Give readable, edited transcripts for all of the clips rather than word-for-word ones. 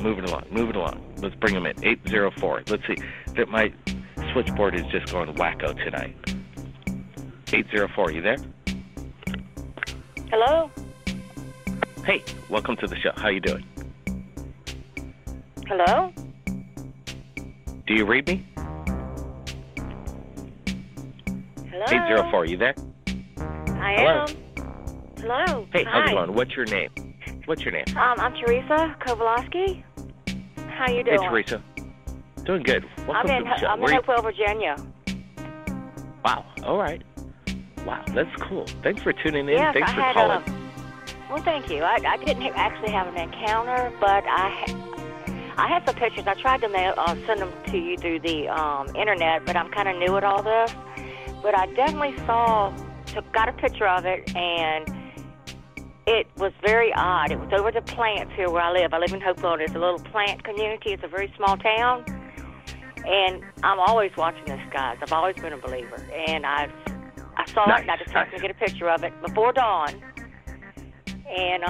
Moving along. Let's bring them in. 804. Let's see. My switchboard is just going wacko tonight. 804, you there? Hello? Hey, welcome to the show. How you doing? Hello? Do you read me? Hello? 804, you there? I Hello? am. Hello? Hey, Hi. how's it going? What's your name? I'm Teresa Kowalski. How you doing? Hey, Teresa. Doing good. Welcome to the show. I'm in Hopewell, Virginia. Wow. All right. Wow, that's cool. Thanks for tuning in. Yes, Thanks for I had calling. Well, thank you. I didn't actually have an encounter, but I had some pictures. I tried to send them to you through the internet, but I'm kind of new at all this. But I definitely got a picture of it, and it was very odd. It was over the plants here where I live. I live in Hopewell. It's a little plant community. It's a very small town, and I'm always watching the skies. I've always been a believer, and I saw it, and I just happened to get a picture of it before dawn. And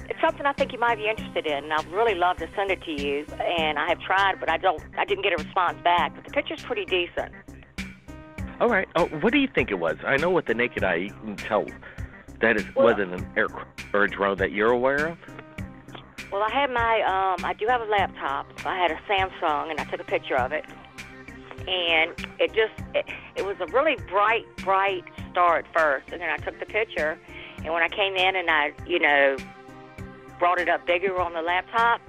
it's something I think you might be interested in, and I'd really love to send it to you. And I have tried, but I didn't get a response back. But the picture's pretty decent. All right. Oh, what do you think it was? I know with the naked eye you can tell that it wasn't an aircraft or a drone that you're aware of. Well, I had I do have a laptop. I had a Samsung, and I took a picture of it. And it was a really bright star at first, and then I took the picture. And when I came in and I, brought it up bigger on the laptop,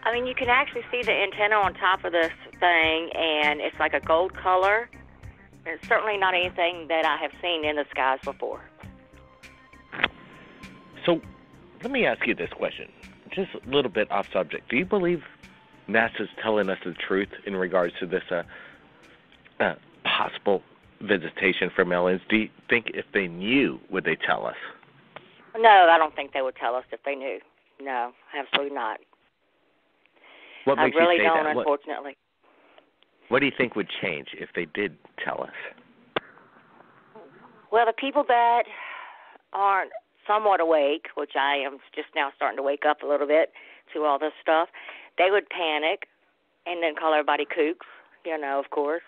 I mean, you can actually see the antenna on top of this thing, and it's like a gold color. And it's certainly not anything that I have seen in the skies before. So let me ask you this question, just a little bit off subject. Do you believe NASA's telling us the truth in regards to this possible visitation from aliens? Do you think if they knew, would they tell us? No, I don't think they would tell us if they knew. No, absolutely not. What makes I really you say don't, that? unfortunately. What do you think would change if they did tell us? Well, the people that aren't somewhat awake, which I am just now starting to wake up a little bit to all this stuff, they would panic and then call everybody kooks, of course.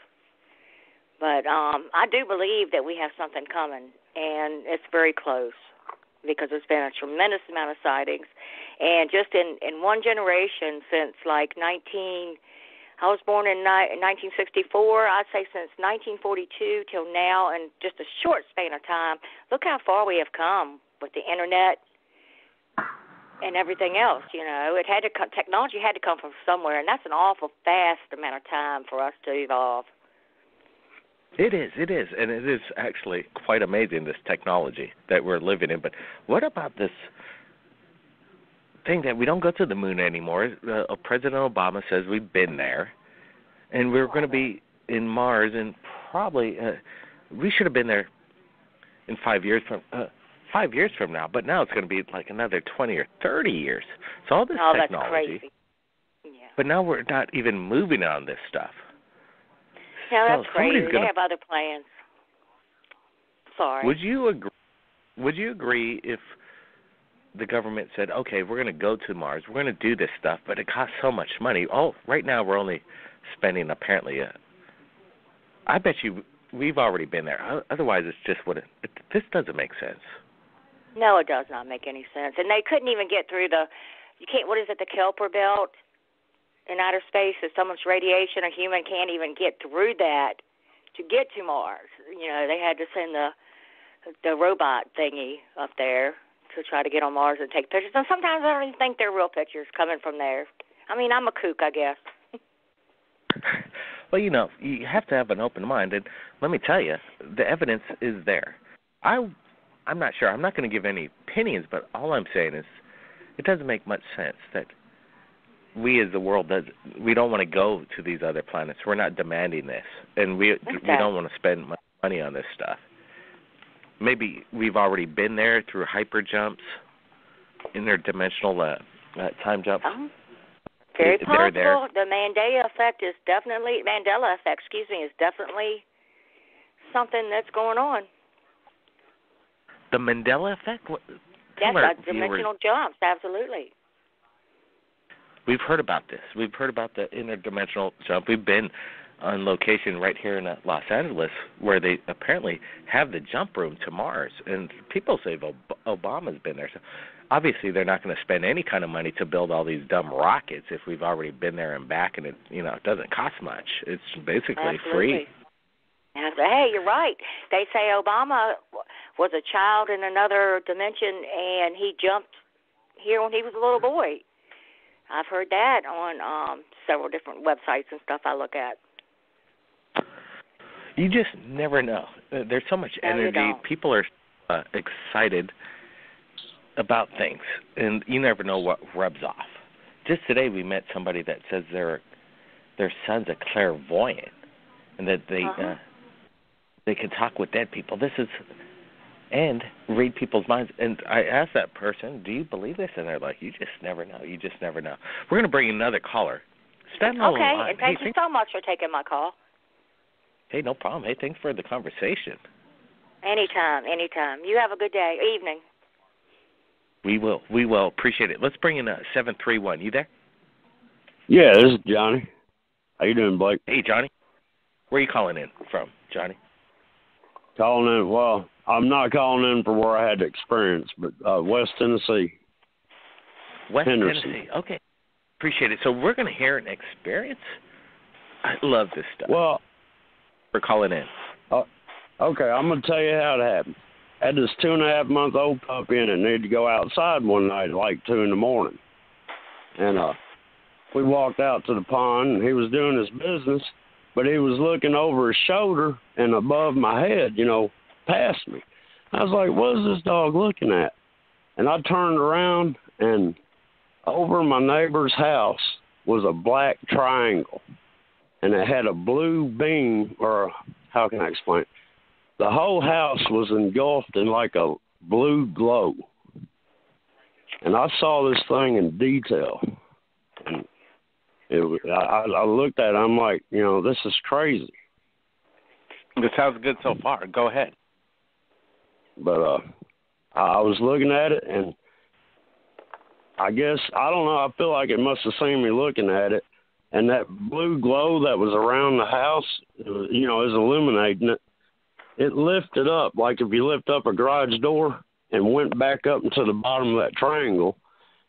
But I do believe that we have something coming, and it's very close because there's been a tremendous amount of sightings. And just in one generation since I was born in 1964, I'd say since 1942 till now, in just a short span of time, look how far we have come with the internet and everything else. Technology had to come from somewhere, and that's an awful fast amount of time for us to evolve. It is, and it is actually quite amazing, this technology that we're living in. But what about this thing that we don't go to the moon anymore? President Obama says we've been there, and we're going to be in Mars, and probably we should have been there in 5 years from now. But now it's going to be like another 20 or 30 years. So all this technology. That's crazy. Yeah. But now we're not even moving on this stuff. No, that's crazy. They have other plans. Sorry. Would you agree if the government said, okay, we're going to go to Mars, we're going to do this stuff, but it costs so much money. Right now we're only spending apparently I bet you we've already been there. Otherwise it's just this doesn't make sense. No, it does not make any sense. And they couldn't even get through the Kuiper belt in outer space. There's so much radiation, a human can't even get through that to get to Mars. They had to send the robot thingy up there to try to get on Mars and take pictures. And sometimes I don't even think they're real pictures coming from there. I mean, I'm a kook, I guess. Well, you have to have an open mind. And let me tell you, the evidence is there. I'm not sure. I'm not going to give any opinions, but all I'm saying is it doesn't make much sense that we as the world we don't want to go to these other planets. We're not demanding this, and we don't want to spend much money on this stuff. Maybe we've already been there through hyper jumps, interdimensional time jumps. Very possible. The Mandela effect is definitely something that's going on. The Mandela effect? Yes, dimensional jumps, absolutely. We've heard about this. We've heard about the interdimensional jump. We've been on location right here in Los Angeles where they apparently have the jump room to Mars, and people say Obama's been there. So obviously they're not going to spend any kind of money to build all these dumb rockets if we've already been there and back, and it doesn't cost much. It's basically free. Hey, you're right. They say Obama was a child in another dimension, and he jumped here when he was a little boy. I've heard that on several different websites and stuff I look at. You just never know. There's so much energy. People are excited about things, and you never know what rubs off. Just today we met somebody that says their son's a clairvoyant, and that they can talk with dead people. And read people's minds. And I asked that person, do you believe this? And they're like, you just never know. You just never know. We're going to bring another caller. Stand on the line. Okay, and thank you so much for taking my call. Hey, no problem. Hey, thanks for the conversation. Anytime. You have a good day, evening. We will. Appreciate it. Let's bring in 731. You there? Yeah, this is Johnny. How you doing, Blake? Hey, Johnny. Where are you calling in from, Johnny? Calling in, well, I'm not calling in for where I had the experience, but West Tennessee. West Henderson. Tennessee. Okay. Appreciate it. So we're going to hear an experience? I love this stuff. Well, for calling in. Okay, I'm going to tell you how it happened. I had this 2.5-month-old puppy and it needed to go outside one night at like 2 in the morning. And we walked out to the pond, and he was doing his business, but he was looking over his shoulder and above my head, past me. I was like, what is this dog looking at? And I turned around, and over my neighbor's house was a black triangle, and it had a blue beam, or how can I explain it? The whole house was engulfed in like a blue glow. And I saw this thing in detail. And I looked at it, I'm like, this is crazy. This sounds good so far. Go ahead. But I was looking at it, and I guess, I don't know, I feel like it must have seen me looking at it. And that blue glow that was around the house, is illuminating it. It lifted up, like if you lift up a garage door and went back up into the bottom of that triangle.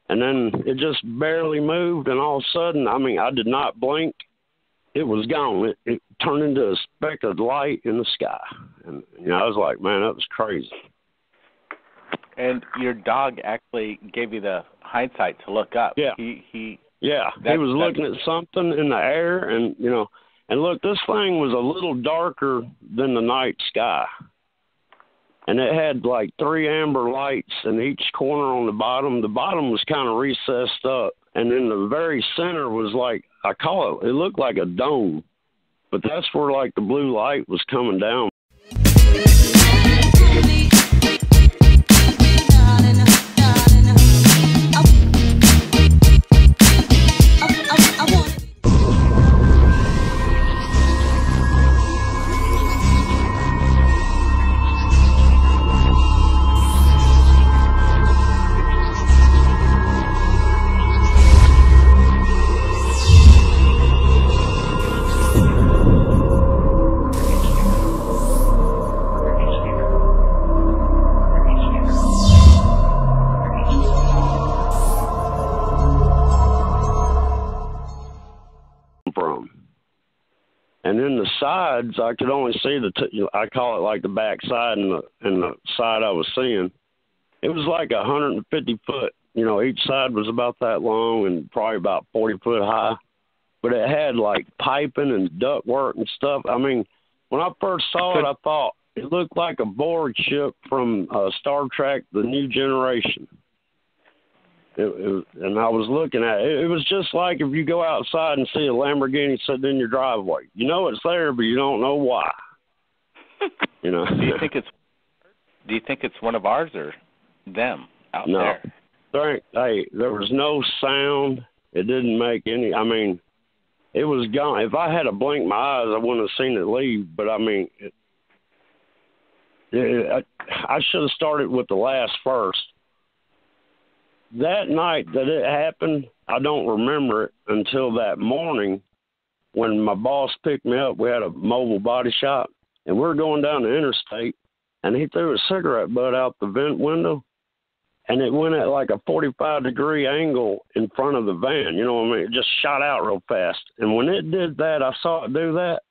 And then it just barely moved, and all of a sudden, I did not blink. It was gone. It turned into a speck of light in the sky. And, I was like, man, that was crazy. And your dog actually gave you the hindsight to look up. Yeah. He was looking at something in the air, and, and look, this thing was a little darker than the night sky. And it had like 3 amber lights in each corner on the bottom. The bottom was kind of recessed up. And in the very center was like, it looked like a dome. But that's where like the blue light was coming down. And then the sides, I could only see I call it like the back side and the side I was seeing. It was like 150 foot. Each side was about that long and probably about 40 foot high. But it had like piping and ductwork and stuff. When I first saw it, I thought it looked like a Borg ship from Star Trek: The New Generation. And I was looking at it. It was just like if you go outside and see a Lamborghini sitting in your driveway. You know it's there, but you don't know why. Do you think it's one of ours or them out there? There was no sound. It didn't make any. It was gone. If I had to blink my eyes, I wouldn't have seen it leave. But I should have started with the last first. that night that it happened, I don't remember it until that morning when my boss picked me up. We had a mobile body shop, and we were going down the interstate, and he threw a cigarette butt out the vent window, and it went at like a 45-degree angle in front of the van. You know what I mean? It just shot out real fast. And when it did that, I saw it do that.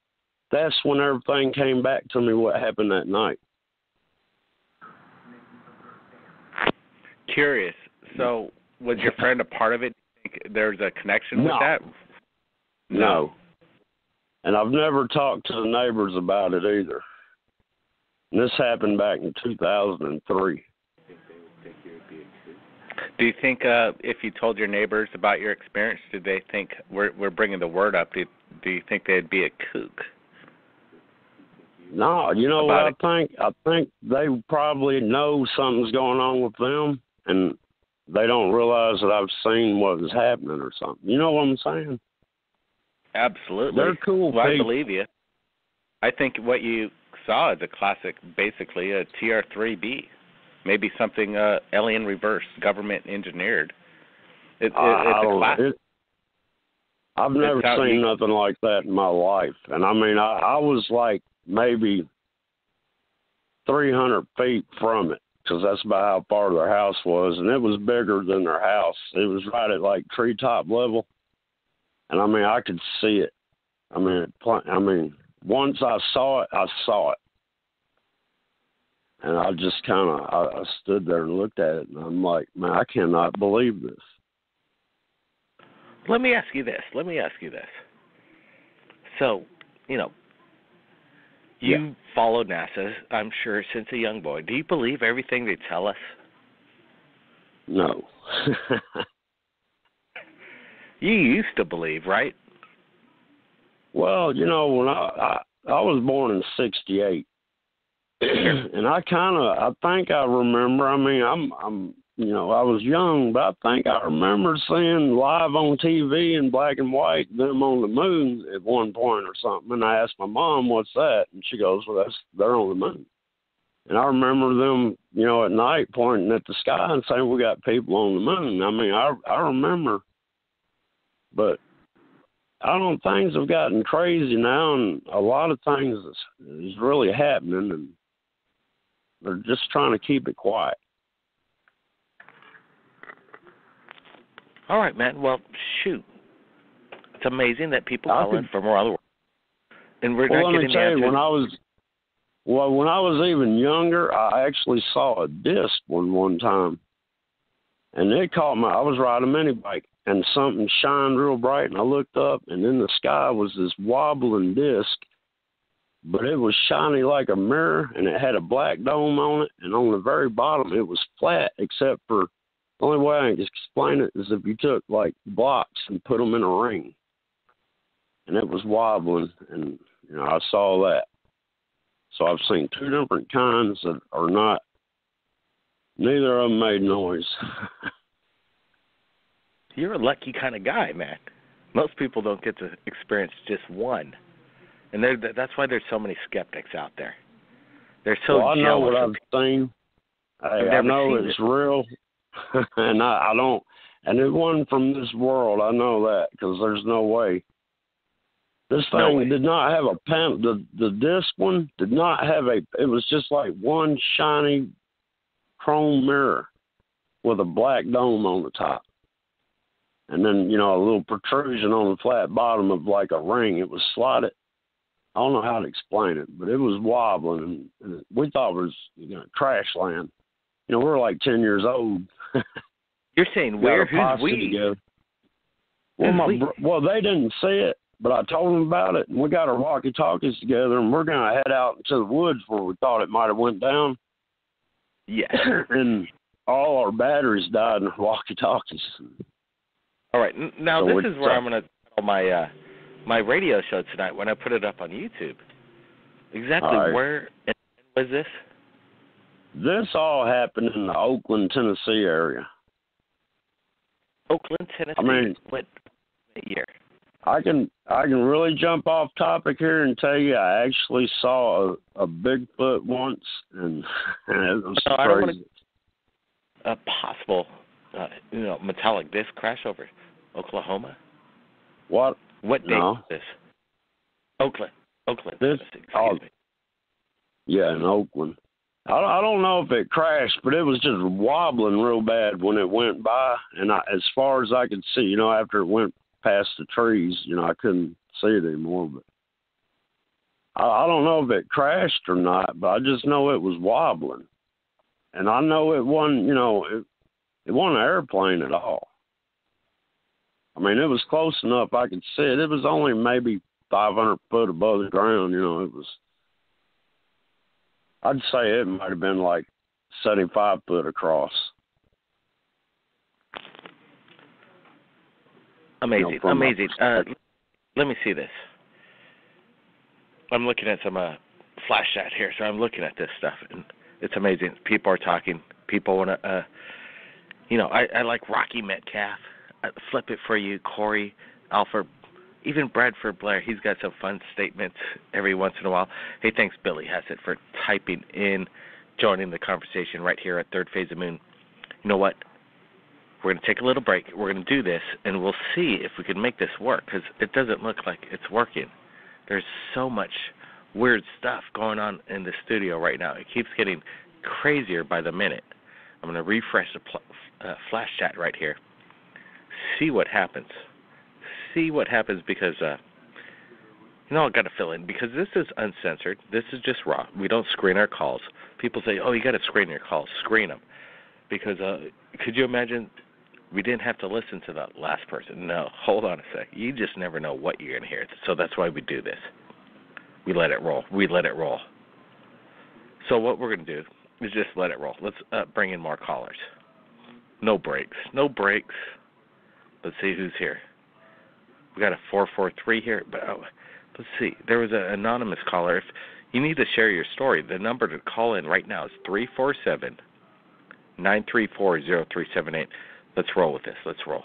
That's when everything came back to me what happened that night. Curious. So, was your friend a part of it? Do you think there's a connection with that? No. And I've never talked to the neighbors about it either. And this happened back in 2003. Do you think if you told your neighbors about your experience, did they think we're bringing the word up? Do you think they'd be a kook? No, you know what I think? I think they probably know something's going on with them, and they don't realize that I've seen what was happening or something. You know what I'm saying? Absolutely. They're cool people. I believe you. I think what you saw is a classic, basically a TR-3B. Maybe something alien reversed, government engineered. It's a classic. I've never seen nothing like that in my life. And I mean, I was like maybe 300 feet from it, because that's about how far their house was. And it was bigger than their house. It was right at like treetop level. And I mean, I could see it. I mean, once I saw it, I saw it. And I just kind of, I stood there and looked at it, and I'm like, man, I cannot believe this. Let me ask you this. So, you know, you followed NASA, I'm sure, since a young boy. Do you believe everything they tell us? No. You used to believe, right? Well, you know, when I was born in '68. And I think I remember, I mean, I'm you know, I was young, but I think I remember seeing live on TV in black and white them on the moon at one point or something. And I asked my mom, what's that? And she goes, well, they're on the moon. And I remember them, you know, at night pointing at the sky and saying, we got people on the moon. I mean, I remember, but I don't, things have gotten crazy now, and a lot of things is really happening, and they're just trying to keep it quiet. All right, man. Well, shoot. It's amazing that people call in from around the world. And we're not getting the answers. When I was even younger, I actually saw a disc one time. And it caught I was riding a mini bike, and something shined real bright, and I looked up, and in the sky was this wobbling disc. But it was shiny like a mirror, and it had a black dome on it, and on the very bottom it was flat, except for the only way I can explain it is if you took like blocks and put them in a ring. And it was wobbling, and you know, I saw that. So I've seen two different kinds that are not, neither of them made noise. You're a lucky kind of guy, man. Most people don't get to experience just one. And that's why there's so many skeptics out there. They're so jealous. I know what I've seen. I know it's real, and I don't. And it wasn't from this world. I know that, because there's no way. This thing did not have a panel. The disc one did not have a. It was just like one shiny chrome mirror with a black dome on the top, and then, you know, a little protrusion on the flat bottom of like a ring. It was slotted. I don't know how to explain it, but it was wobbling, and we thought it was, you know, trash land. You know, we're like 10 years old. You're saying where? Who's we? Well, they didn't see it, but I told them about it, and we got our walkie-talkies together, and we're going to head out into the woods where we thought it might have went down. Yeah. And all our batteries died in our walkie-talkies. All right. Now, so this is where I'm going to tell my radio show tonight when I put it up on YouTube. Exactly where was this? This all happened in the Oakland, Tennessee area. Oakland, Tennessee? I mean, what year? I can really jump off topic here and tell you I actually saw a Bigfoot once, and it was crazy. I don't want to possible metallic disc crash over Oklahoma? What? What date No. is this? Oakland. This, excuse me. Yeah, in Oakland. I don't know if it crashed, but it was just wobbling real bad when it went by. And as far as I could see, after it went past the trees, I couldn't see it anymore. But I don't know if it crashed or not, but I just know it was wobbling. And I know it wasn't, it wasn't an airplane at all. I mean, it was close enough I could see it. It was only maybe 500 foot above the ground, it was. I'd say it might have been like 75 foot across. Amazing. Let me see this. I'm looking at some flash chat here, so I'm looking at this stuff, and it's amazing. People are talking. People want to, I like Rocky Metcalf. Flip it for you, Corey, Alfred, even Bradford Blair. He's got some fun statements every once in a while. Hey, thanks, Billy Hassett, for typing in, joining the conversation right here at Third Phase of Moon. You know what? We're going to take a little break. We're going to do this, and we'll see if we can make this work, because it doesn't look like it's working. There's so much weird stuff going on in the studio right now. It keeps getting crazier by the minute. I'm going to refresh the flash chat right here. See what happens. Because, I've got to fill in, because this is uncensored. This is just raw. We don't screen our calls. People say, you got to screen your calls. Screen them. Because could you imagine we didn't have to listen to that last person? No, hold on a sec. You just never know what you're going to hear. So that's why we do this. We let it roll. So what we're going to do is just let it roll. Let's bring in more callers. No breaks. Let's see who's here. We got a 443 here, but let's see. There was an anonymous caller. If you need to share your story, the number to call in right now is 347-934-0378. Let's roll with this. Let's roll.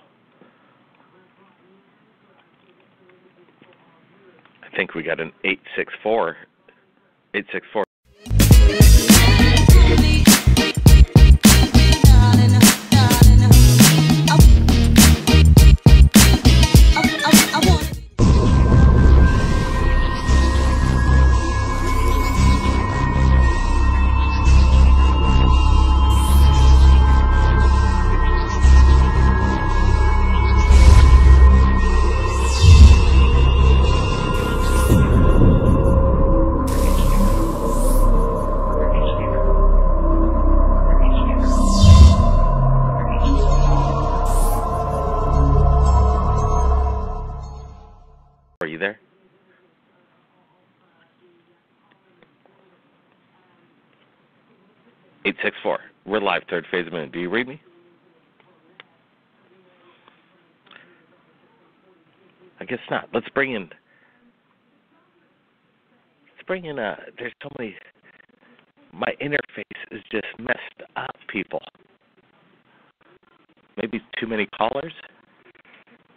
I think we got an 864. Are you there? (864). We're live, Third Phase of Moon. Do you read me? I guess not. Let's bring in. There's so many. My interface is just messed up, people. Maybe too many callers?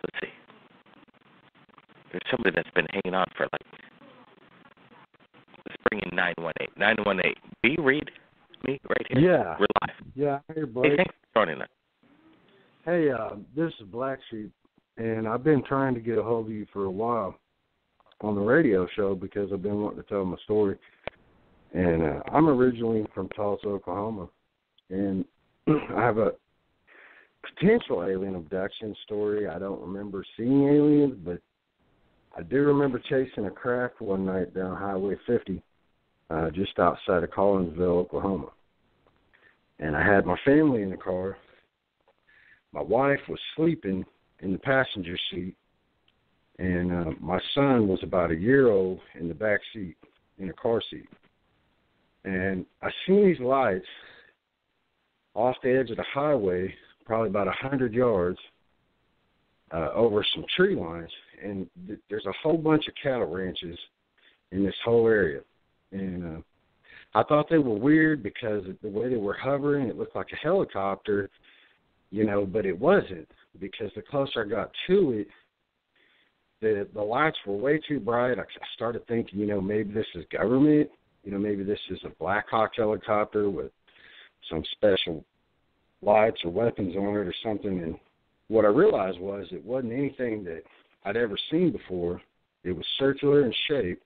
Let's see. There's somebody that's been hanging on for let's bring in 918. 918. Do you read me right here? Yeah. We're live. Yeah, hey, Blake. Hey, thanks for joining us. Hey, this is Black Sheep, and I've been trying to get a hold of you for a while on the radio show because I've been wanting to tell my story. And I'm originally from Tulsa, Oklahoma, and I have a potential alien abduction story. I don't remember seeing aliens, but I do remember chasing a craft one night down Highway 50 just outside of Collinsville, Oklahoma. And I had my family in the car. My wife was sleeping in the passenger seat, and my son was about a year old in the back seat, in a car seat. And I seen these lights off the edge of the highway, probably about 100 yards, over some tree lines. And there's a whole bunch of cattle ranches in this whole area. And I thought they were weird because the way they were hovering, it looked like a helicopter, but it wasn't, because the closer I got to it, the lights were way too bright. I started thinking, maybe this is government. Maybe this is a Black Hawk helicopter with some special lights or weapons on it or something. And what I realized was it wasn't anything that I'd ever seen before. It was circular in shape,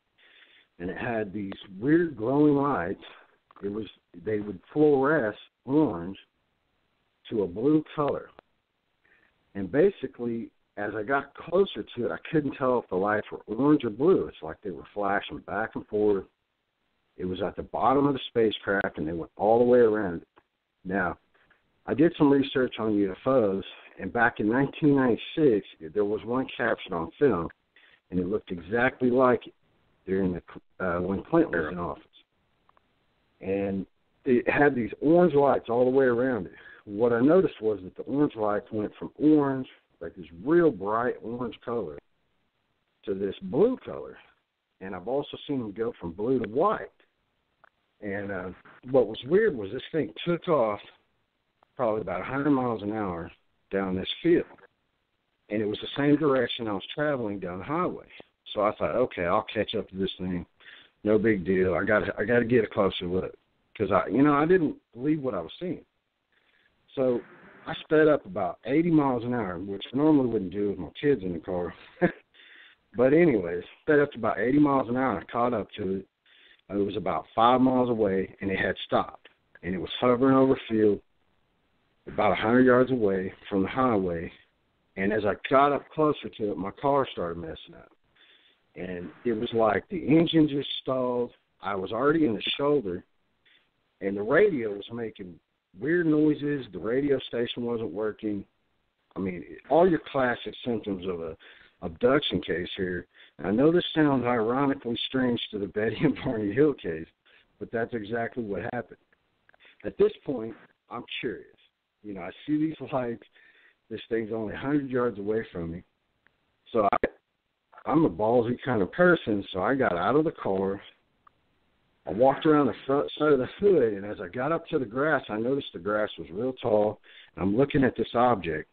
and it had these weird glowing lights. They would fluoresce orange to a blue color. And basically, as I got closer to it, I couldn't tell if the lights were orange or blue. It's like they were flashing back and forth. It was at the bottom of the spacecraft, and they went all the way around it. Now, I did some research on UFOs, and back in 1996, there was one captured on film, and it looked exactly like it during when Clinton was in office. And it had these orange lights all the way around it. What I noticed was that the orange lights went from orange, like this real bright orange color, to this blue color. And I've also seen them go from blue to white. And what was weird was this thing took off probably about 100 miles an hour down this field. And it was the same direction I was traveling down the highway. So I thought, okay, I'll catch up to this thing. No big deal. I got to get a closer look because I didn't believe what I was seeing. So I sped up about 80 miles an hour, which I normally wouldn't do with my kids in the car. But anyways, sped up to about 80 miles an hour. I caught up to it. It was about 5 miles away, and it had stopped. And it was hovering over a field about 100 yards away from the highway. And as I got up closer to it, my car started messing up. And it was like the engine just stalled. I was already in the shoulder, and the radio was making weird noises. The radio station wasn't working. I mean, all your classic symptoms of a abduction case here. I know this sounds ironically strange to the Betty and Barney Hill case, but that's exactly what happened. At this point, I'm curious. I see these lights. This thing's only 100 yards away from me. So I'm a ballsy kind of person, so I got out of the car. I walked around the front side of the hood, and as I got up to the grass, I noticed the grass was real tall. And I'm looking at this object,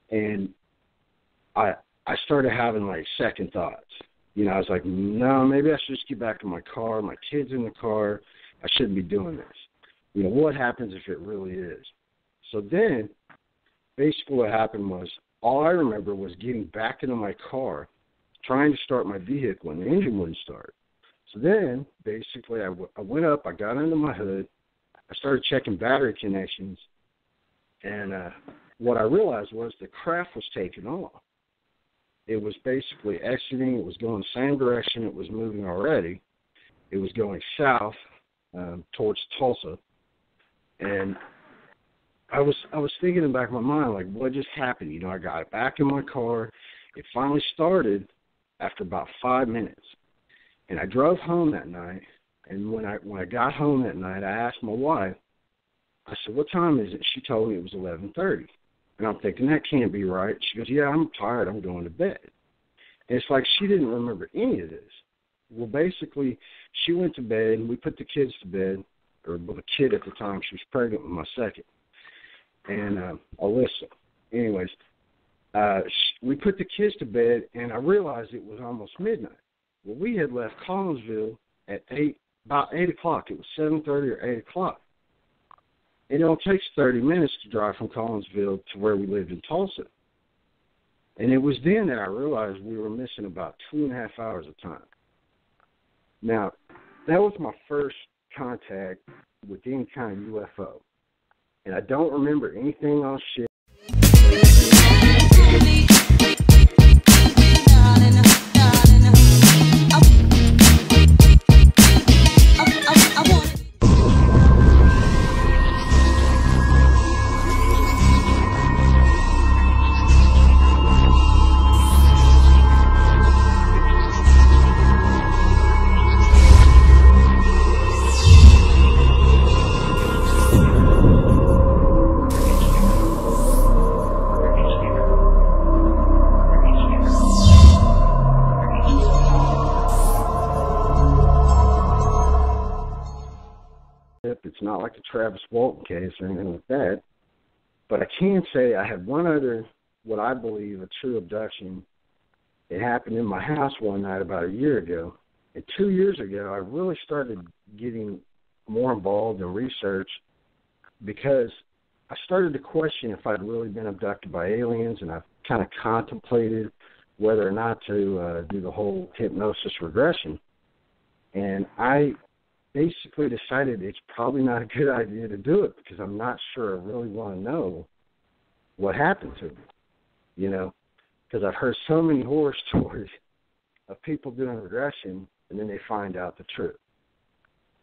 and I started having, like, second thoughts. I was like, no, maybe I should just get back in my car. My kid's in the car. I shouldn't be doing this. What happens if it really is? So then, basically what happened was, all I remember was getting back into my car, trying to start my vehicle, and the engine wouldn't start. So then, basically, I went up, I got under my hood, I started checking battery connections, and what I realized was the craft was taking off. It was basically exiting, it was going the same direction it was moving already. It was going south towards Tulsa, and I was thinking in the back of my mind, like, what just happened? I got it back in my car. It finally started after about 5 minutes. And I drove home that night, and when I got home that night, I asked my wife, I said, what time is it? She told me it was 11:30. And I'm thinking, that can't be right. She goes, yeah, I'm tired. I'm going to bed. And it's like she didn't remember any of this. Well, basically, she went to bed, and we put the kids to bed, or the kid at the time. She was pregnant with my second. And Alyssa. Anyways, we put the kids to bed, and I realized it was almost midnight. Well, we had left Collinsville at about 8 o'clock. It was 7:30 or 8 o'clock. And it only takes 30 minutes to drive from Collinsville to where we lived in Tulsa. And it was then that I realized we were missing about 2.5 hours of time. Now, that was my first contact with any kind of UFO. And I don't remember anything else shit. It's not like the Travis Walton case or anything like that. But I can say I had one other, what I believe, a true abduction. It happened in my house one night about a year ago. And 2 years ago, I really started getting more involved in research because I started to question if I'd really been abducted by aliens, and I kind of contemplated whether or not to do the whole hypnosis regression. And I basically decided it's probably not a good idea to do it because I'm not sure I really want to know what happened to me, you know, because I've heard so many horror stories of people doing regression and then they find out the truth.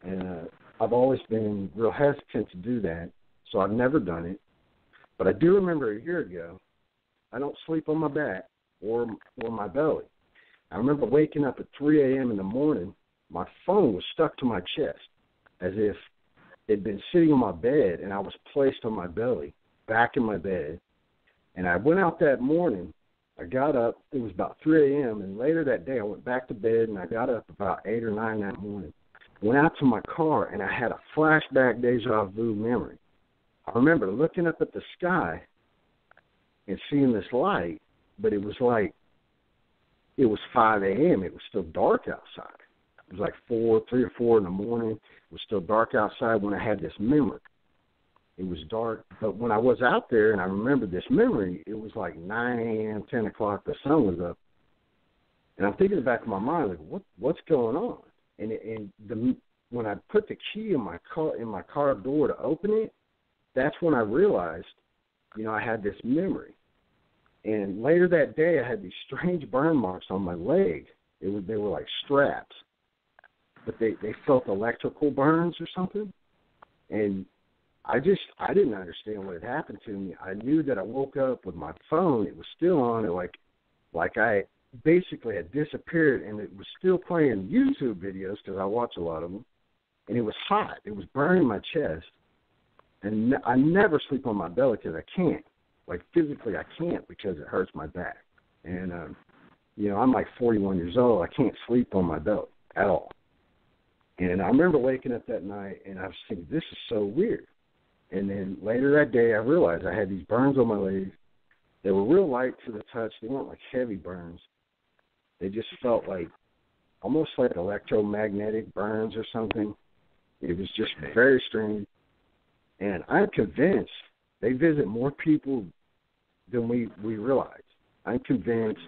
And I've always been real hesitant to do that, so I've never done it. But I do remember a year ago, I don't sleep on my back or my belly. I remember waking up at 3 a.m. in the morning, my phone was stuck to my chest as if it had been sitting on my bed and I was placed on my belly, back in my bed. And I went out that morning. I got up. It was about 3 a.m. And later that day I went back to bed and I got up about 8 or 9 that morning. Went out to my car and I had a flashback deja vu memory. I remember looking up at the sky and seeing this light, but it was like it was 5 a.m. It was still dark outside. It was like 3 or 4 in the morning. It was still dark outside when I had this memory. It was dark, but when I was out there and I remembered this memory, it was like 9 a.m., 10 o'clock, the sun was up. And I'm thinking in the back of my mind, like, what's going on? When I put the key in my car door to open it, that's when I realized, you know, I had this memory. And later that day, I had these strange burn marks on my leg. They were like straps, but they felt electrical burns or something. And I didn't understand what had happened to me. I knew that I woke up with my phone. It was still on. It like I basically had disappeared, and it was still playing YouTube videos because I watch a lot of them. And it was hot. It was burning my chest. And I never sleep on my belly because I can't. Like, physically, I can't because it hurts my back. And, you know, I'm like 41 years old. I can't sleep on my belly at all. And I remember waking up that night, and I was thinking, this is so weird. And then later that day, I realized I had these burns on my legs. They were real light to the touch. They weren't like heavy burns. They just felt like almost like electromagnetic burns or something. It was just very strange. And I'm convinced they visit more people than we realize. I'm convinced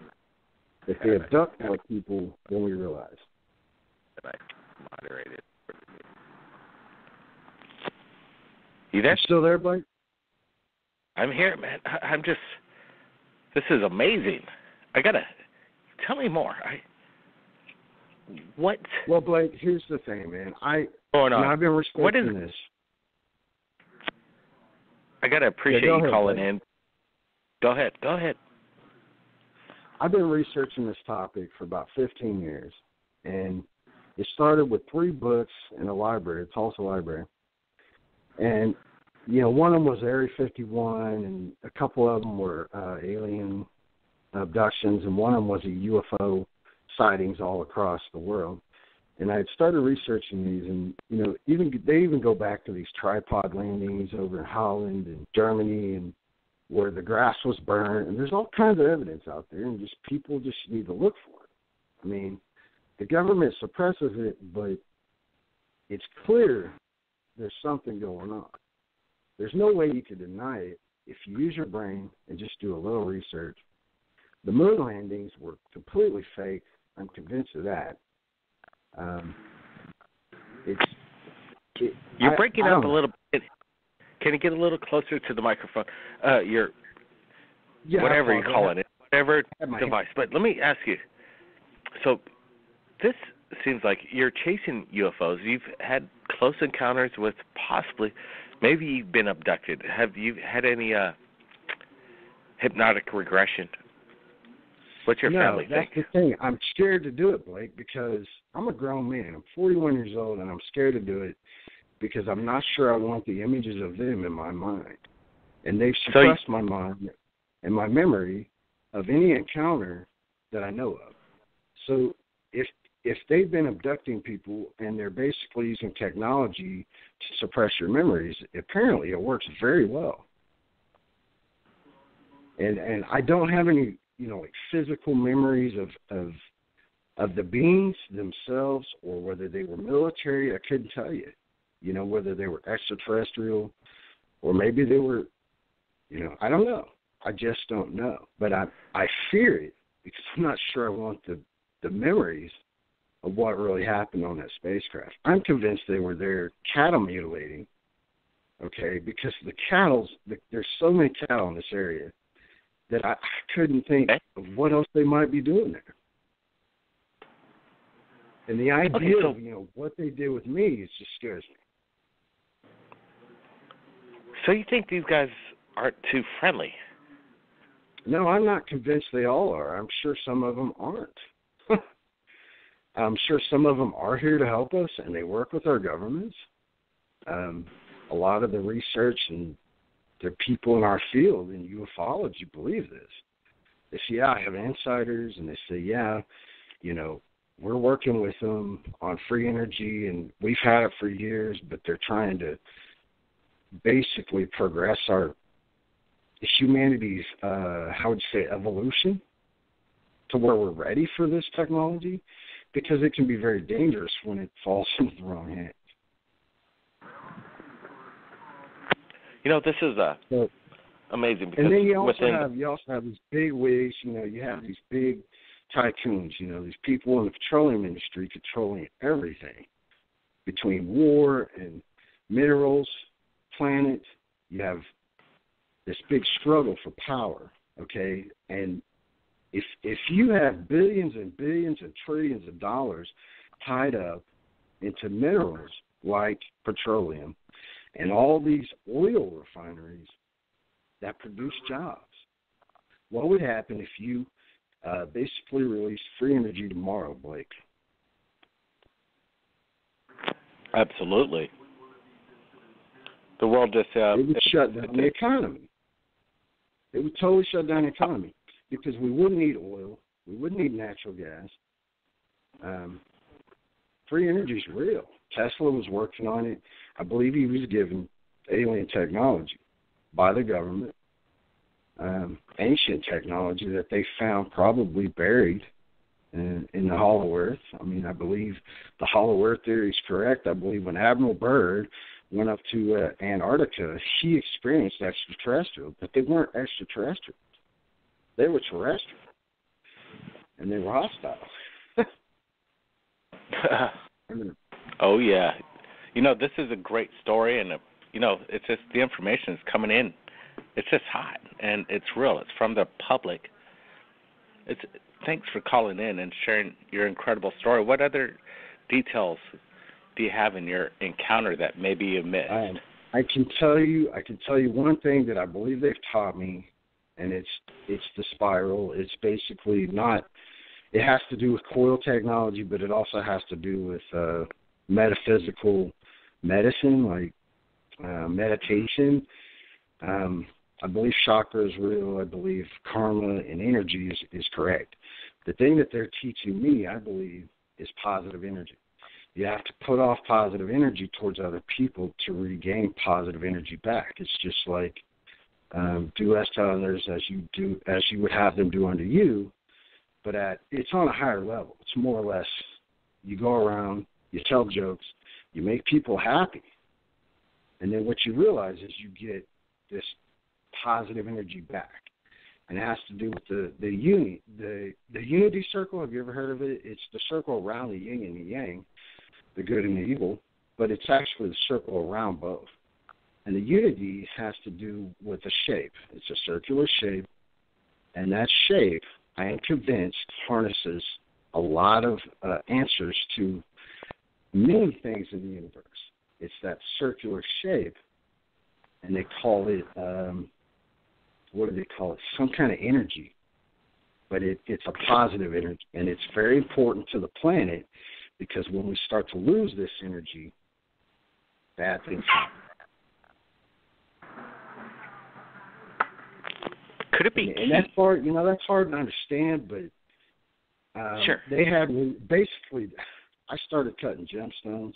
that they abduct more people than we realize. I moderated. You there? You still there, Blake? I'm here, man. I'm just. This is amazing. I gotta tell me more. What? Well, Blake, here's the thing, man. Going on? I've been researching this. I gotta appreciate you calling in. Go ahead. I've been researching this topic for about 15 years, and it started with 3 books in a library, a Tulsa library. And, you know, one of them was Area 51, and a couple of them were alien abductions, and one of them was a UFO sightings all across the world. And I had started researching these, and, you know, they even go back to these tripod landings over in Holland and Germany, and where the grass was burned. And there's all kinds of evidence out there, and just people just need to look for it. I mean, the government suppresses it, but it's clear there's something going on. There's no way you can deny it if you use your brain and just do a little research. The moon landings were completely fake. I'm convinced of that. You're breaking up a little bit. Can you get a little closer to the microphone? Whatever you call it, whatever device. But let me ask you. So this seems like you're chasing UFOs. You've had close encounters with possibly, maybe you've been abducted. Have you had any hypnotic regression? What's your family think? That's the thing. I'm scared to do it, Blake, because I'm a grown man. I'm 41 years old, and I'm scared to do it because I'm not sure I want the images of them in my mind. And they've suppressed my mind and my memory of any encounter that I know of. So if they've been abducting people and they're basically using technology to suppress your memories, apparently it works very well. And I don't have any, you know, like physical memories of the beings themselves or whether they were military. I couldn't tell you, you know, whether they were extraterrestrial. Or maybe they were, I don't know. I just don't know. But I fear it because I'm not sure I want the memories of what really happened on that spacecraft. I'm convinced they were there cattle mutilating, okay, because there's so many cattle in this area that I couldn't think of what else they might be doing there. And the idea of, what they did with me, it just scares me. So you think these guys aren't too friendly? No, I'm not convinced they all are. I'm sure some of them aren't. I'm sure some of them are here to help us, and they work with our governments. A lot of the research and the people in our field in ufology believe this. They say, I have insiders, and they say, we're working with them on free energy, and we've had it for years, but they're trying to basically progress humanity's, evolution to where we're ready for this technology, because it can be very dangerous when it falls into the wrong hands. This is amazing. Because and then you also have these big wigs. You have these big tycoons. These people in the petroleum industry controlling everything between war and minerals, planet. You have this big struggle for power. Okay, and if you have billions and billions and trillions of dollars tied up into minerals like petroleum and all these oil refineries that produce jobs, what would happen if you basically released free energy tomorrow, Blake? Absolutely. The world just... it would shut down the economy. It would totally shut down the economy because we wouldn't need oil. We wouldn't need natural gas. Free energy is real. Tesla was working on it. I believe he was given alien technology by the government, ancient technology that they found probably buried in the Hollow Earth. I believe the Hollow Earth theory is correct. I believe when Admiral Byrd went up to Antarctica, he experienced extraterrestrial, but they weren't extraterrestrial. They were terrestrial, and they were hostile. Oh, yeah. This is a great story, and, it's just the information is coming in. It's just hot, and it's real. It's from the public. Thanks for calling in and sharing your incredible story. What other details do you have in your encounter that maybe you missed? I can tell you one thing that I believe they've taught me, and it's the spiral. It's basically not. It has to do with coil technology, but it also has to do with metaphysical medicine, like meditation. I believe chakra is real. I believe karma and energy is correct. The thing that they're teaching me, I believe, is positive energy. You have to put off positive energy towards other people to regain positive energy back. It's just like do less to others as you would have them do unto you, but it's on a higher level. It's more or less you go around, you tell jokes, you make people happy, and then what you realize is you get this positive energy back. And it has to do with the unity circle. Have you ever heard of it? It's the circle around the yin and the yang, the good and the evil, but it's actually the circle around both. And the unity has to do with the shape. It's a circular shape, and that shape, I am convinced, harnesses a lot of answers to many things in the universe. It's that circular shape, and they call it, what do they call it? Some kind of energy, but it's a positive energy, and it's very important to the planet because when we start to lose this energy, bad things happen. Could it be? And that's hard. That's hard to understand, but sure. They had basically. I started cutting gemstones,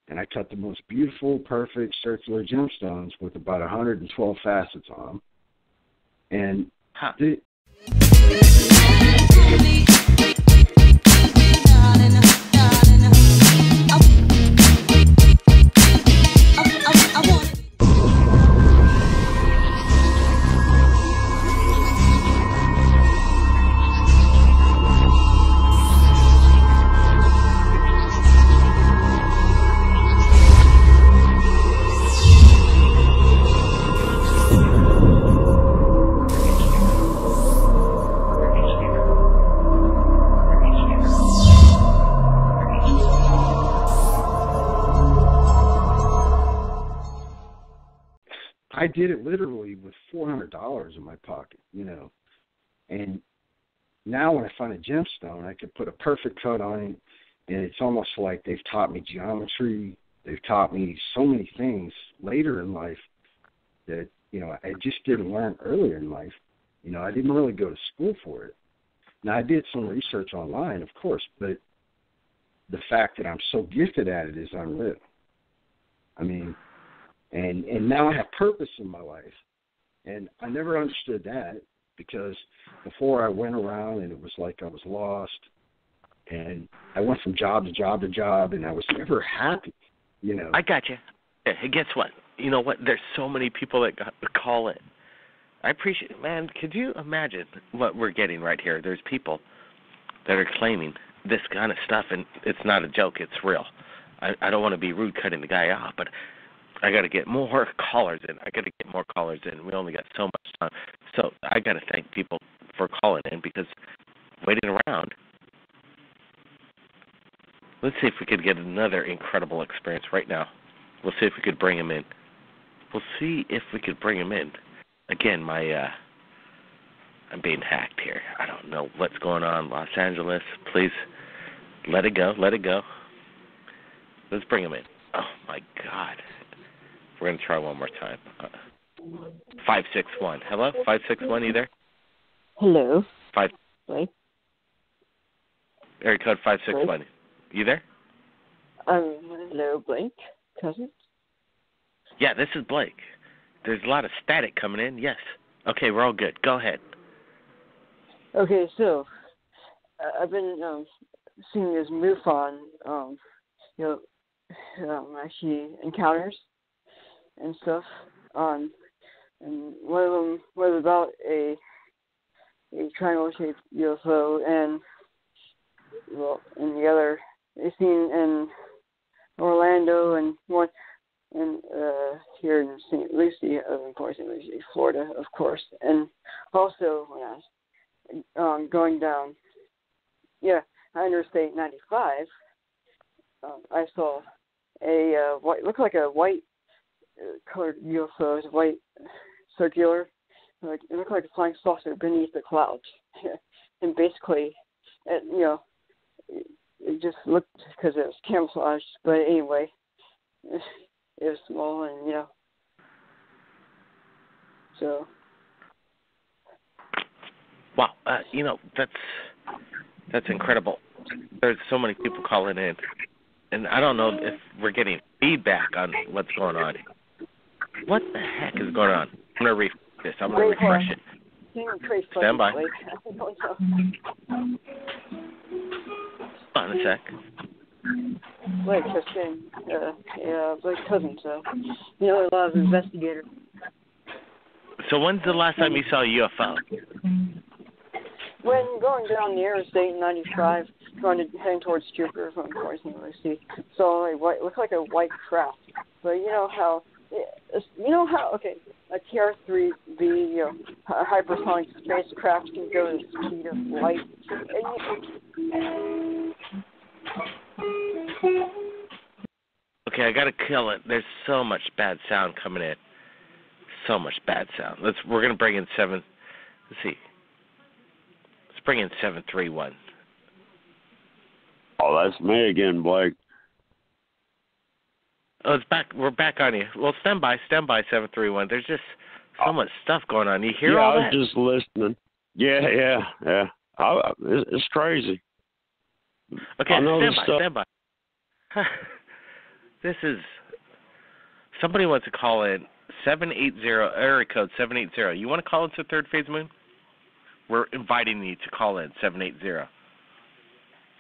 and I cut the most beautiful, perfect circular gemstones with about 112 facets on them. And I did it literally with $400 in my pocket, And now when I find a gemstone, I could put a perfect cut on it, and it's almost like they've taught me geometry. They've taught me so many things later in life that, I just didn't learn earlier in life. I didn't really go to school for it. Now, I did some research online, of course, but the fact that I'm so gifted at it is unreal. I mean, and now I have purpose in my life. And I never understood that because before I went around and it was like I was lost. And I went from job to job to job, and I was never happy, I got you. Hey, guess what? You know what? There's so many people that call in. I appreciate it. Man, could you imagine what we're getting right here? There's people that are claiming this kind of stuff, and it's not a joke. It's real. I don't want to be rude cutting the guy off, but I got to get more callers in. We only got so much time. So I got to thank people for calling in because waiting around. Let's see if we could get another incredible experience right now. We'll see if we could bring him in. Again, I'm being hacked here. I don't know what's going on. Los Angeles, please let it go. Let's bring him in. Oh, my God. We're going to try one more time. 561. Hello? 561, you there? Hello. Area code 561. Blake? You there? Hello, Blake. Cousin? Yeah, this is Blake. There's a lot of static coming in. Yes. Okay, we're all good. Go ahead. Okay, so I've been seeing this MUFON, actually encounters and stuff. And one of them was about a triangle-shaped UFO, and the other is seen in Orlando and one and here in St. Lucie, of course, St. Lucie, Florida, of course, and also when I was going down, Interstate 95, I saw a looked like a white colored UFO. It was white, circular, it looked like a flying saucer beneath the clouds, and basically, it just looked because it was camouflaged. But anyway, it was small, and so. Wow, that's incredible. There's so many people calling in, and I don't know if we're getting feedback on what's going on. What the heck is going on? I'm gonna refresh it. Stand by. Hold on a sec. Blake just saying, Blake's cousin, so a lot of investigators. So when's the last time you saw a UFO? When going down the Interstate 95, heading towards Jupiter from course, Lucie, saw looked like a white craft. But okay, a TR-3B, a hypersonic spacecraft can go to the speed of light. Okay, I gotta kill it. There's so much bad sound coming in. So much bad sound. We're gonna bring in 7. Let's see. Let's bring in 731. Oh, that's me again, Blake. Oh, it's back. We're back on you. Well, stand by 731. There's just so much stuff going on. You hear all that? I was just listening. Yeah. It's crazy. Okay, stand by. This is somebody wants to call in 780 area code 780. You want to call into Third Phase Moon? We're inviting you to call in 780.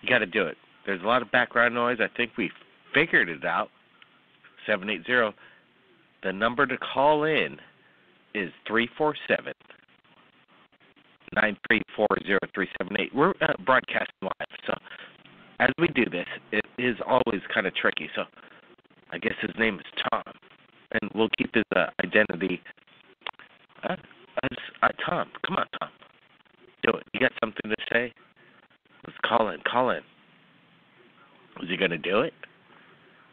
You got to do it. There's a lot of background noise. I think we figured it out. 780. The number to call in is 347 9340378. We're broadcasting live, so as we do this, it is always kind of tricky. So I guess his name is Tom, and we'll keep his identity as Tom. Come on, Tom. Do it. You got something to say? Let's call in. Is he going to do it?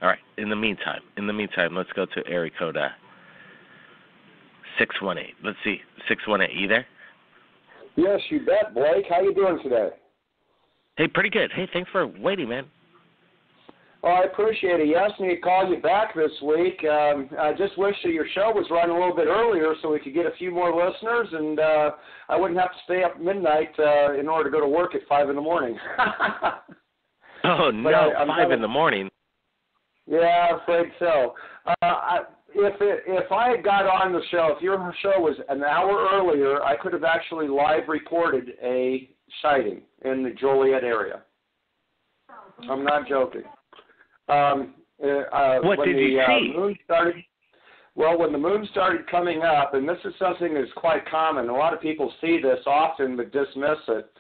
All right. In the meantime, let's go to area code 618. Let's see, 618. You there? Yes, you bet, Blake. How you doing today? Hey, pretty good. Hey, thanks for waiting, man. Oh, I appreciate it. You asked me to call you back this week. I just wish that your show was running a little bit earlier so we could get a few more listeners, and I wouldn't have to stay up midnight in order to go to work at 5 in the morning. Oh, no, 5 in the morning? Yeah, I'm afraid so. If I had got on the show, if your show was an hour earlier, I could have actually live reported a sighting in the Joliet area. I'm not joking. What when did you see? Moon started, well, when the moon started coming up, and this is something that's quite common, a lot of people see this often but dismiss it.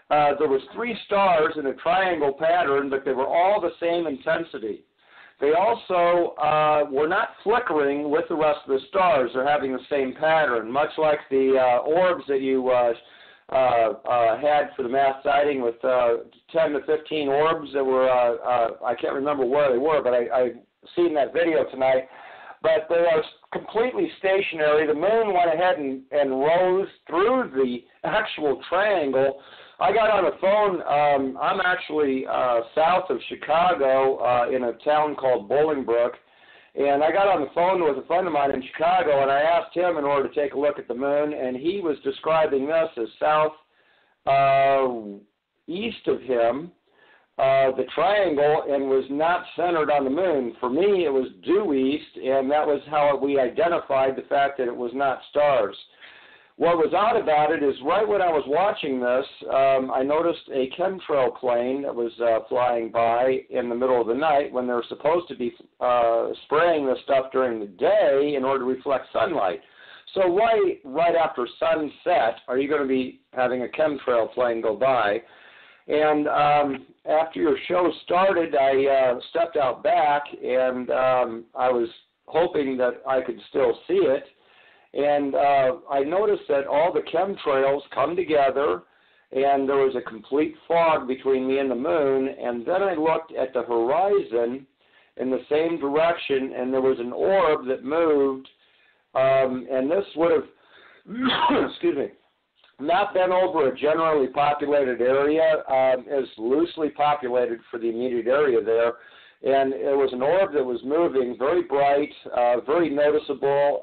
There was 3 stars in a triangle pattern, but they were all the same intensity. They also were not flickering with the rest of the stars. They're having the same pattern, much like the orbs that you had for the mass sighting with 10 to 15 orbs that were, I can't remember where they were, but I've seen that video tonight. But they are completely stationary. The moon went ahead and rose through the actual triangle. I got on the phone. I'm actually south of Chicago in a town called Bolingbrook. And I got on the phone with a friend of mine in Chicago, and I asked him in order to take a look at the moon, and he was describing this as south east of him, the triangle, and was not centered on the moon. For me, it was due east, and that was how we identified the fact that it was not stars. What was odd about it is right when I was watching this, I noticed a chemtrail plane that was flying by in the middle of the night when they're supposed to be spraying this stuff during the day in order to reflect sunlight. So why, right after sunset, are you going to be having a chemtrail plane go by? And after your show started, I stepped out back, and I was hoping that I could still see it. And I noticed that all the chemtrails come together, and there was a complete fog between me and the moon. And then I looked at the horizon in the same direction, and there was an orb that moved. And this would have, excuse me, not been over a generally populated area. It's loosely populated for the immediate area there. And it was an orb that was moving, very bright, very noticeable.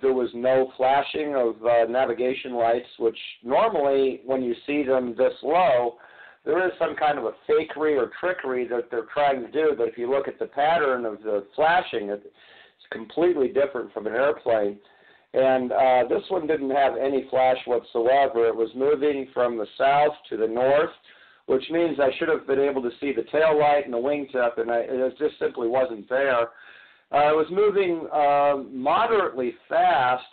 There was no flashing of navigation lights, which normally when you see them this low, there is some kind of a fakery or trickery that they're trying to do. But if you look at the pattern of the flashing, it's completely different from an airplane. And this one didn't have any flash whatsoever. It was moving from the south to the north, which means I should have been able to see the tail light and the wingtip, and it just simply wasn't there. It was moving moderately fast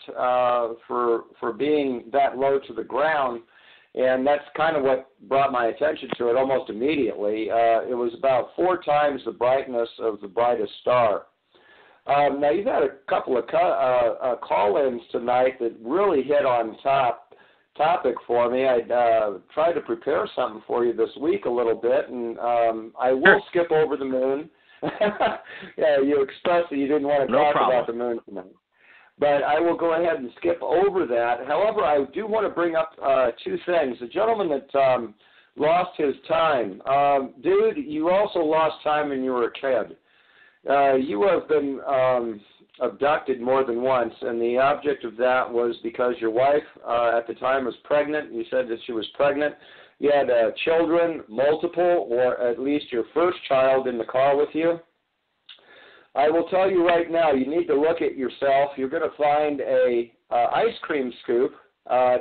for being that low to the ground, and that's kind of what brought my attention to it almost immediately. It was about 4 times the brightness of the brightest star. Now, you've had a couple of call-ins tonight that really hit on topic for me. I tried to prepare something for you this week a little bit, and I will skip over the moon. Yeah, you expressed that you didn't want to talk about the moon tonight. But I will go ahead and skip over that. However, I do want to bring up 2 things. The gentleman that lost his time. Dude, you also lost time when you were a kid. You have been abducted more than once, and the object of that was because your wife at the time was pregnant. You said that she was pregnant. You had children, multiple, or at least your first child in the car with you. I will tell you right now, you need to look at yourself. You're going to find a ice cream scoop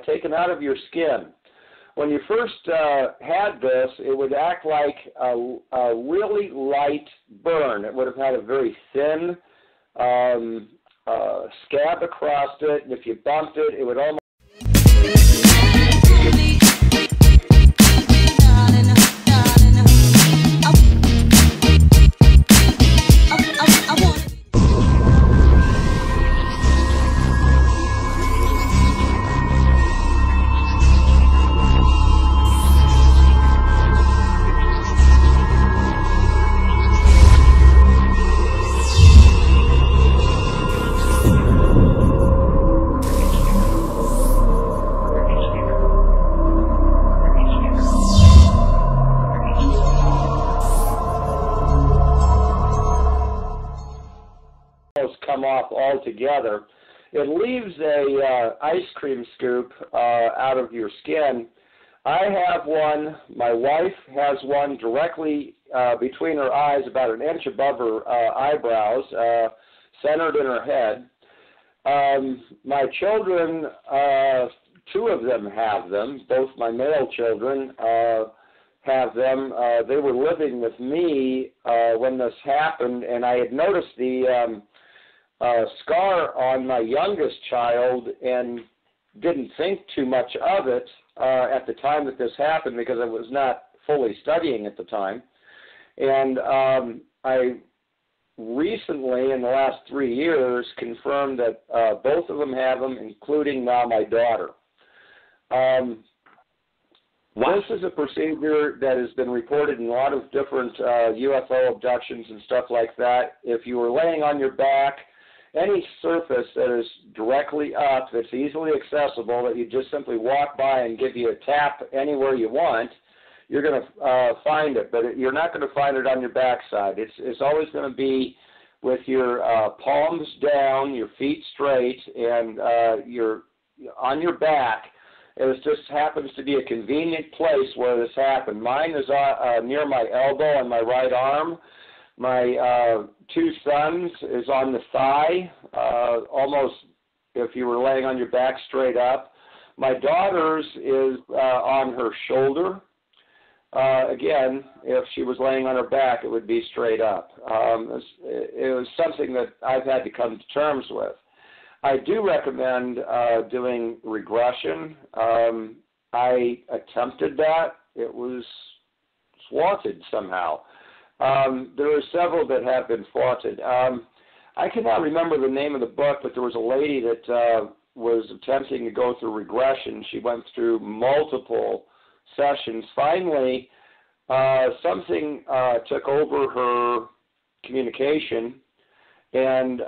taken out of your skin. When you first had this, it would act like a really light burn. It would have had a very thin scab across it, and if you bumped it, it would almost... together. It leaves a ice cream scoop out of your skin. I have one. My wife has one directly between her eyes, about an inch above her eyebrows, centered in her head. My children, two of them have them. Both my male children have them. They were living with me when this happened, and I had noticed the scar on my youngest child and didn't think too much of it at the time that this happened because I was not fully studying at the time. And I recently, in the last 3 years, confirmed that both of them have them, including now my daughter. This is a procedure that has been reported in a lot of different UFO abductions and stuff like that. If you were laying on your back, any surface that is directly up, that's easily accessible, that you just simply walk by and give you a tap anywhere you want, you're going to find it. But you're not going to find it on your backside. It's always going to be with your palms down, your feet straight, and you're on your back. It just happens to be a convenient place where this happened. Mine is near my elbow on my right arm. My two sons is on the thigh, almost if you were laying on your back straight up. My daughter's is on her shoulder. Again, if she was laying on her back, it would be straight up. It was something that I've had to come to terms with. I do recommend doing regression. I attempted that. It was thwarted somehow. There are several that have been thwarted. I cannot remember the name of the book, but there was a lady that was attempting to go through regression. She went through multiple sessions. Finally, something took over her communication, and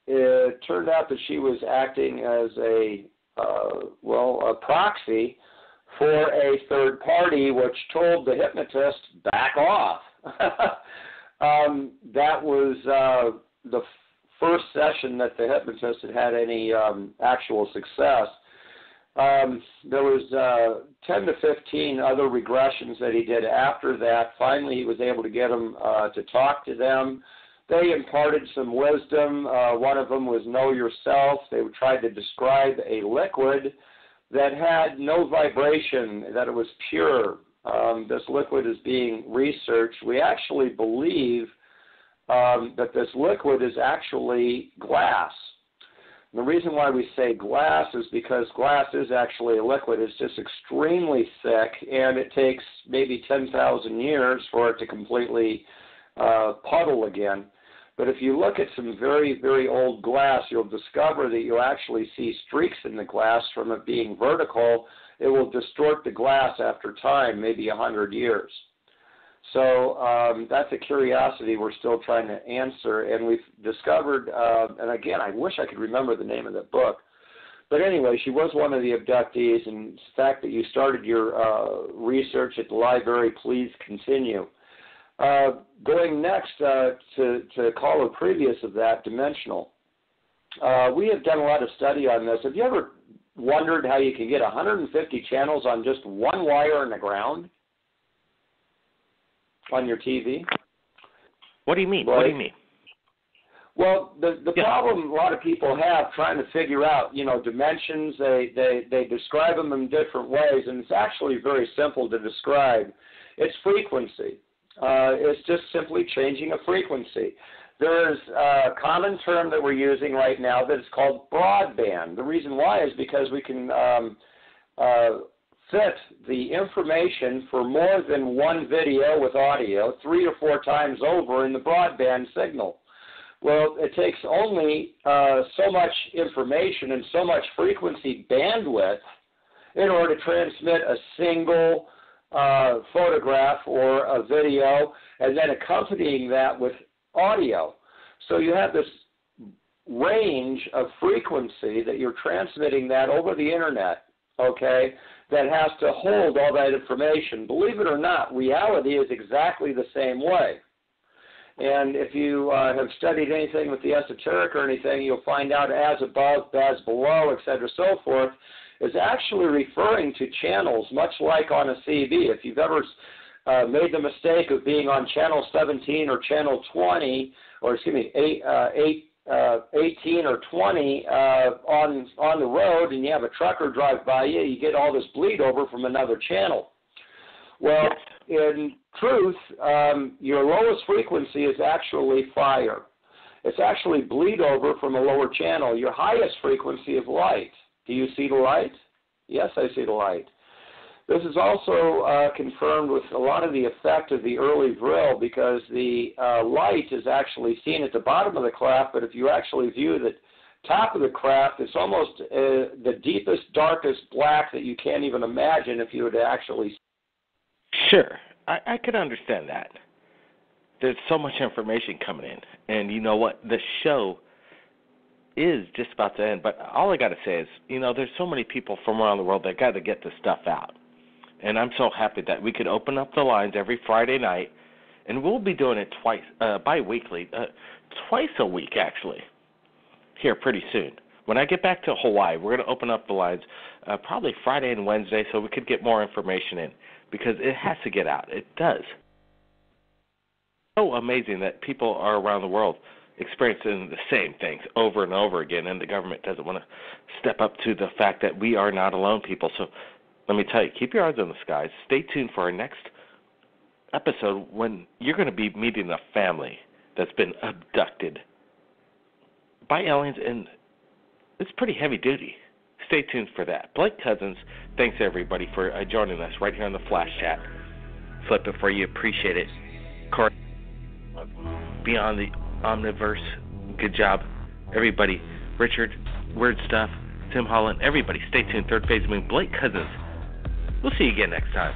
it turned out that she was acting as a proxy for a third party, which told the hypnotist, back off. That was the first session that the hypnotist had any actual success. There was 10 to 15 other regressions that he did after that. Finally, he was able to get them to talk to them. They imparted some wisdom. One of them was know yourself. They tried to describe a liquid that had no vibration, that it was pure. This liquid is being researched. We actually believe that this liquid is actually glass. And the reason why we say glass is because glass is actually a liquid. It's just extremely thick, and it takes maybe 10,000 years for it to completely puddle again. But if you look at some very, very old glass, you'll discover that you actually see streaks in the glass from it being vertical. It will distort the glass after time, maybe 100 years. So that's a curiosity we're still trying to answer. And we've discovered, and again, I wish I could remember the name of the book. But anyway, she was one of the abductees, and the fact that you started your research at the library, please continue. Going next to caller previous of that, dimensional. We have done a lot of study on this. Have you ever wondered how you can get 150 channels on just one wire in the ground on your TV? What do you mean? Right. What do you mean? Well, the problem a lot of people have trying to figure out, dimensions, they describe them in different ways, and it's actually very simple to describe. It's frequency. It's just simply changing a frequency. There is a common term that we're using right now that is called broadband. The reason why is because we can fit the information for more than one video with audio 3 or 4 times over in the broadband signal. Well, it takes only so much information and so much frequency bandwidth in order to transmit a single photograph or a video, and then accompanying that with audio. So you have this range of frequency that you're transmitting that over the internet, okay, that has to hold all that information. Believe it or not, reality is exactly the same way. And if you have studied anything with the esoteric or anything, you'll find out as above, as below, et cetera, so forth, is actually referring to channels, much like on a CV. If you've ever made the mistake of being on channel 17 or channel 20, or excuse me, 18 or 20 on the road, and you have a trucker drive by you, you get all this bleed over from another channel. Well, in truth, your lowest frequency is actually fire. It's actually bleed over from a lower channel. Your highest frequency is light. Do you see the light? Yes, I see the light. This is also confirmed with a lot of the effect of the early Vril, because the light is actually seen at the bottom of the craft, but if you actually view the top of the craft, it's almost the deepest, darkest black that you can't even imagine if you were to actually. Sure, I could understand that. There's so much information coming in, and you know what? The show is just about to end, but all I got to say is, there's so many people from around the world that got to get this stuff out. And I'm so happy that we could open up the lines every Friday night, and we'll be doing it twice, bi-weekly, twice a week actually, here pretty soon. When I get back to Hawaii, we're going to open up the lines probably Friday and Wednesday so we could get more information in, because it has to get out. It does. So amazing that people are around the world experiencing the same things over and over again, and the government doesn't want to step up to the fact that we are not alone, people. So let me tell you, keep your eyes on the skies. Stay tuned for our next episode when you're going to be meeting a family that's been abducted by aliens, and it's pretty heavy duty. Stay tuned for that. Blake Cousins, thanks everybody for joining us right here on the Flash Chat. Flip it for you. Appreciate it. Corey, Beyond the Omniverse, good job. Everybody, Richard, Weird Stuff, Tim Holland, everybody, stay tuned. Third Phase Moon, Blake Cousins. We'll see you again next time.